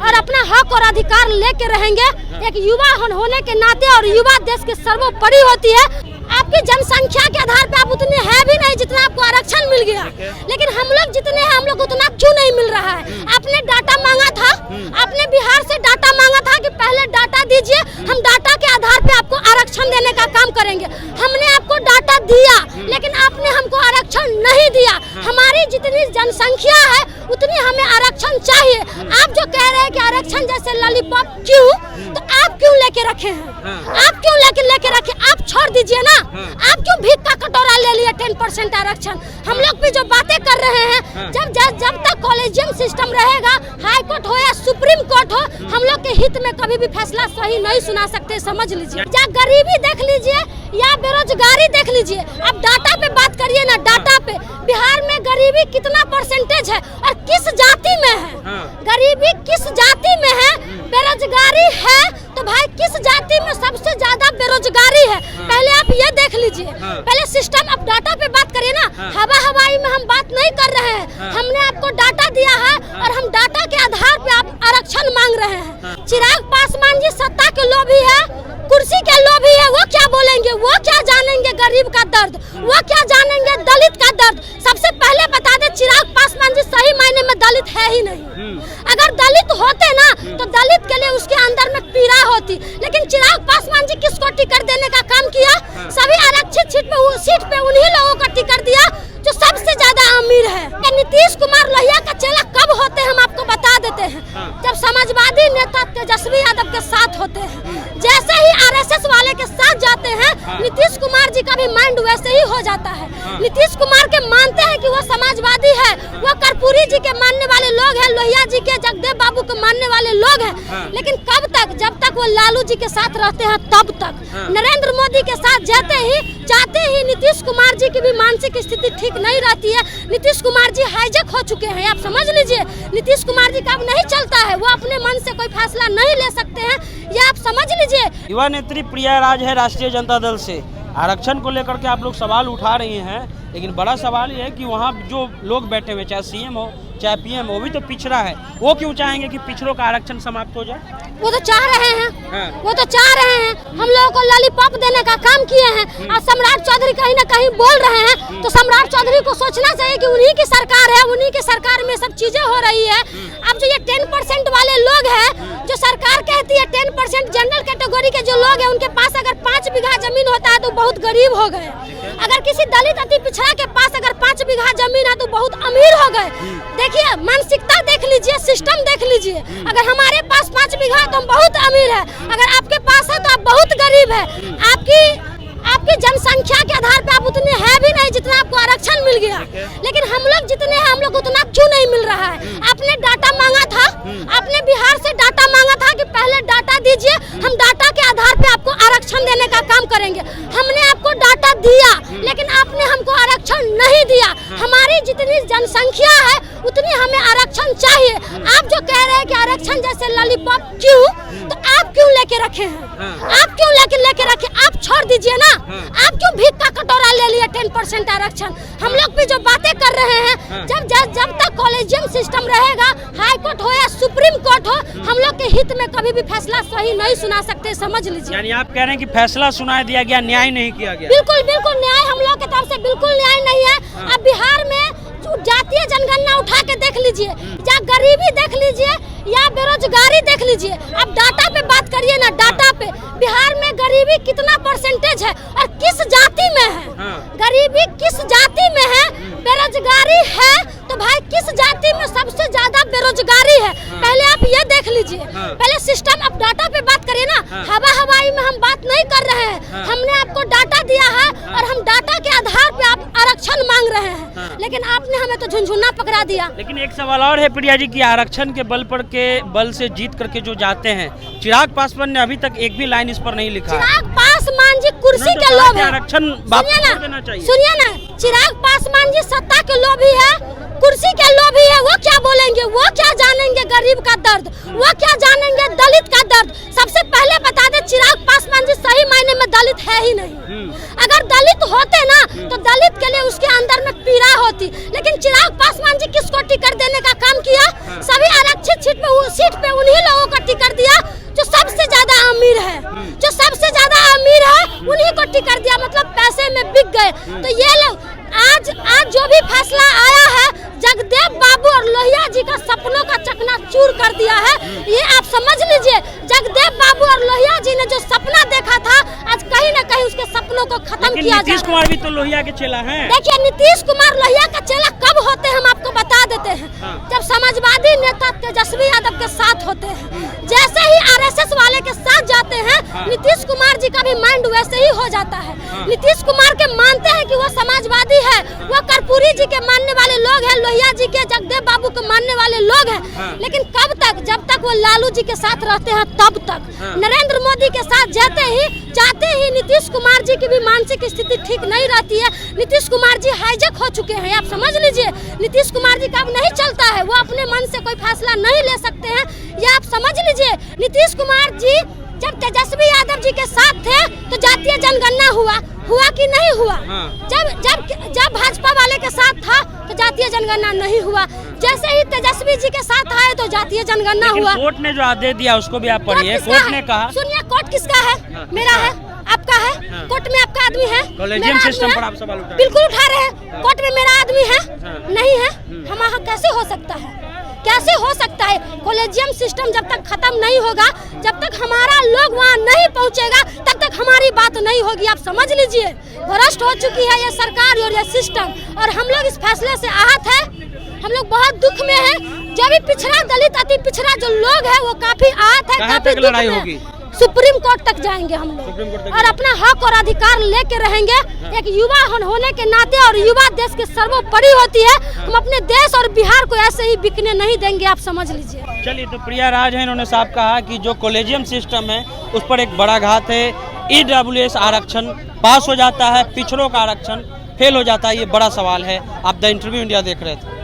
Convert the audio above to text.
और अपना हक और अधिकार लेके रहेंगे। एक युवा होने के नाते और युवा देश के सर्वोपरि होती है। आपकी जनसंख्या के आधार पे आप उतने है भी नहीं जितना आपको आरक्षण मिल गया, लेकिन हम लोग जितने हैं हम लोग उतना क्यों नहीं मिल रहा है? आपने डाटा मांगा था, आपने बिहार से डाटा मांगा था कि पहले डाटा दीजिए, हम डाटा के आधार पे आपको आरक्षण देने का काम करेंगे। हमने आपको डाटा दिया, लेकिन आपने हमको आरक्षण नहीं दिया। हमारी जितनी जनसंख्या है उतनी हमें आरक्षण चाहिए। आप जो कह रहे हैं कि आरक्षण जैसे लॉलीपॉप क्यों, तो आप क्यों लेके रखे हैं? आप क्यों लेके रखे? आप छोड़ दीजिए ना। आप क्यों भीख का कटोरा ले लिए 10% आरक्षण? हम लोग भी जो बातें कर रहे हैं, जब तक कॉलेजियम सिस्टम रहेगा, हाई कोर्ट हो या सुप्रीम कोर्ट हो, हम लोग के हित में कभी भी फैसला सही नहीं सुना सकते, समझ लीजिए। या गरीबी देख लीजिए या बेरोजगारी देख लीजिए। अब डाटा पे बात करिए ना, डाटा पे बिहार में गरीबी कितना परसेंटेज है और किस जाति में है? गरीबी किस जाति में है? बेरोजगारी है तो भाई किस जाति में सबसे ज्यादा बेरोजगारी है? पहले आप ये देख लीजिए। पहले सिस्टम, अब डाटा पे बात करिए ना। हवाई में हम बात नहीं कर रहे हैं। हमने आपको डाटा दिया है और हम डाटा के आधार पे आप आरक्षण मांग रहे हैं। चिराग पासवान जी सत्ता के लोभी है, कुर्सी के लोभी है। वो क्या बोलेंगे? वो क्या जानेंगे गरीब का दर्द? वो क्या जानेंगे दलित का दर्द? सबसे पहले बता दे, चिराग पासवान जी सही मायने में दलित है ही नहीं। अगर दलित होते ना तो दलित के लिए उसके अंदर में पीड़ा होती, लेकिन चिराग पासवान जी किसको टिकट देने का काम किया? सभी आरक्षित सीट पे उन्हीं लोगों को टिकट दिया जो सबसे ज्यादा अमीर है। नीतीश कुमार लोहिया का चेला कब होते हैं हम आपको बता देते हैं, जब समाजवादी नेता तेजस्वी यादव के साथ होते हैं। जैसे ही आरएसएस वाले के साथ जाते हैं, नीतीश कुमार जी का भी माइंड वैसे ही हो जाता है। नीतीश कुमार के मानते हैं कि वो समाजवादी है, वो कर्पूरी जी के मानने वाले लोग हैं, लोहिया जी के, जगदेव बाबू के मानने वाले लोग हैं। लेकिन कब तक? जब तक वो लालू जी के साथ रहते हैं तब तक। नरेंद्र मोदी के साथ जाते ही नीतीश कुमार जी की भी मानसिक स्थिति ठीक नहीं रहती है। नीतीश कुमार जी हाईजैक हो चुके हैं, आप समझ लीजिए। नीतीश कुमार जी का अब नहीं चलता है, वो अपने मन से कोई फैसला नहीं ले सकते हैं, ये आप समझ लीजिए। युवा नेत्री प्रिया राज है राष्ट्रीय जनता दल से। आरक्षण को लेकर के आप लोग सवाल उठा रही हैं, लेकिन बड़ा सवाल ये है कि वहाँ जो लोग बैठे हुए, चाहे सीएम हो चाहे पीएम हो, वो भी तो पिछड़ा है। वो क्यों चाहेंगे कि पिछड़ों का आरक्षण समाप्त हो जाए? वो तो चाह रहे हैं, वो तो चाह रहे हैं। हम लोगों को लॉलीपॉप देने का काम किए हैं। और सम्राट चौधरी कहीं ना कहीं बोल रहे हैं, तो सम्राट चौधरी को सोचना चाहिए कि उन्हीं की सरकार है, उन्हीं की सरकार में सब चीजें हो रही है। अब जो ये 10% वाले लोग हैं, जो सरकार कहती है 10% जनरल कैटेगरी के जो लोग हैं, उनके पास अगर 5 बीघा जमीन होता है तो बहुत गरीब हो गए। अगर किसी दलित अति पिछड़ा के पास अगर 5 बीघा जमीन है तो बहुत अमीर हो गए। देखिए, मानसिकता देख लीजिए, सिस्टम देख लीजिए। अगर हमारे पास 5 बीघा तो हम बहुत अमीर है, अगर आपके पास है तो आप बहुत गरीब है। आपकी जनसंख्या के आधार पे आप उतने है भी नहीं जितना आपको आरक्षण मिल गया, लेकिन हम लोग जितने हैं हम लोग उतना क्यों नहीं मिल रहा है? आपने डाटा मांगा था, आपने बिहार से डाटा मांगा था कि पहले डाटा दीजिए, हम डाटा के आधार पे आपको आरक्षण देने का काम करेंगे। हमने आपको डाटा दिया, लेकिन आपने हमको आरक्षण नहीं दिया। हमारी जितनी जनसंख्या है उतनी हमें आरक्षण चाहिए। आप जो कह रहे हैं कि आरक्षण जैसे लॉलीपॉप क्यों, तो आप क्यों लेके रखे हैं? आप क्यों लेके रखे? आप छोड़ दीजिए ना। आप क्यों भीख का कटोरा ले लिए 10% आरक्षण? हम लोग भी जो बातें कर रहे हैं, जब तक कॉलेजियम सिस्टम रहेगा, हाई कोर्ट हो या सुप्रीम कोर्ट हो, हम लोग के हित में कभी भी फैसला सही नहीं सुना सकते, समझ लीजिए। यानी आप कह रहे हैं कि फैसला सुना दिया गया, न्याय नहीं किया गया? बिल्कुल न्याय हम लोग की तरफ से बिल्कुल न्याय नहीं है। अब बिहार में जातीय जनगणना उठा के देख लीजिए, या गरीबी देख लीजिए या बेरोजगारी देख लीजिए। अब डाटा पे बात करिए ना, डाटा पे बिहार में गरीबी कितना परसेंटेज है और किस जाति में है? गरीबी किस जाति में है? बेरोजगारी है तो भाई किस जाति में सबसे ज्यादा बेरोजगारी है? पहले आप ये देख लीजिए। पहले सिस्टम, अब डाटा पे बात करिए ना। हवाई में हम बात नहीं कर रहे हैं। हमने आपको डाटा दिया है और हम डाटा के आधार पे आप आरक्षण मांग रहे हैं, लेकिन आपने हमें तो झुनझुना पकड़ा दिया। लेकिन एक सवाल और है प्रिया जी की, आरक्षण के बल से जीत करके जो जाते हैं, चिराग पासवान ने अभी तक एक भी लाइन इस पर नहीं लिखा। चिराग पासवान जी कुर्सी के लोभ है। आरक्षण सुनिए ना, चिराग पासवान जी सत्ता के लोभी है, कुर्सी के लोभी है। वो क्या बोलेंगे? वो क्या जानेंगे गरीब का दर्द? वो क्या जानेंगे दलित का दर्द? सबसे पहले बता दे, चिराग पासवान जी सही मायने में दलित है ही नहीं। अगर दलित होते ना तो दलित के लिए उसके अंदर में पीड़ा होती, लेकिन चिराग पासवान जी किसको टिकट देने का काम किया? सभी आरक्षित सीट पे उन्हीं टिक गए। तो ये लोग आज जो भी फैसला आया है जगदेव बाबू और लोहिया जी का सपनों का चकनाचूर कर दिया है। ये आप समझ लीजिए, जगदेव बाबू और लोहिया जी ने जो सपना देखा था आज कहीं न कहीं उसके सपनों को खत्म किया जा नीतीश कुमार भी तो लोहिया के चेला हैं। देखिए नीतीश कुमार लोहिया का चेला कब होते हैं हम आपको बता देते हैं, जब समाजवादी नेता तेजस्वी यादव के साथ होते हैं। जैसे ही आरएसएस वाले के साथ जाते हैं नीतीश कुमार जी का भी माइंड वैसे ही हो जाता है। नीतीश कुमार के मानते हैं कि वो समाजवादी है, वो कर्पूरी जी के मानने वाले लोग हैं, लोहिया जी के जगदेव बाबू के मानने वाले लोग हैं। लेकिन कब तक? जब तक वो लालू जी के साथ रहते हैं तब तक। नरेंद्र मोदी के साथ जाते ही नीतीश कुमार जी की भी मानसिक स्थिति ठीक नहीं रहती है। नीतीश कुमार जी हाईजैक हो चुके हैं, आप समझ लीजिए। नीतीश कुमार जी का अब नहीं चलता है, वो अपने मन से कोई फैसला नहीं ले सकते हैं, ये आप समझ लीजिए। नीतीश कुमार जी जब तेजस्वी यादव जी के साथ थे तो जातीय जनगणना हुआ कि नहीं हुआ? जब भाजपा वाले के साथ था तो जातीय जनगणना नहीं हुआ। जैसे ही तेजस्वी जी के साथ आए तो जातीय जनगणना हुआ। कोर्ट ने जो आदेश दिया उसको भी आप पढ़िए। कोर्ट ने कहा, सुनिए, कोर्ट किसका है? मेरा है, आपका है। कोर्ट में आपका आदमी है, कॉलेजियम सिस्टम पर आप सवाल उठा बिल्कुल उठा रहे हैं। कोर्ट में मेरा आदमी है, नहीं है? हमारा कैसे हो सकता है? कैसे हो सकता है? कॉलेजियम सिस्टम जब तक खत्म नहीं होगा, जब तक हमारा लोग वहाँ नहीं पहुँचेगा तब तक हमारी बात नहीं होगी। आप समझ लीजिए, भ्रष्ट हो चुकी है ये सरकार और ये सिस्टम, और हम लोग इस फैसले से आहत है। हम लोग बहुत दुख में हैं। जो भी पिछड़ा, दलित, अति पिछड़ा जो लोग हैं वो काफी आहत है, काफी दुख लड़ाई होगी। सुप्रीम कोर्ट तक जाएंगे हम लोग और अपना हक और अधिकार लेके रहेंगे। एक युवा होने के नाते, और युवा देश के सर्वोपरि होती है, हम अपने देश और बिहार को ऐसे ही बिकने नहीं देंगे, आप समझ लीजिए। चलिए, तो प्रिया राज है, इन्होंने साफ कहा कि जो कॉलेजियम सिस्टम है उस पर एक बड़ा घात है। ईडब्ल्यूएस आरक्षण पास हो जाता है, पिछड़ों का आरक्षण फेल हो जाता है, ये बड़ा सवाल है। आप द इंटरव्यू इंडिया देख रहे थे।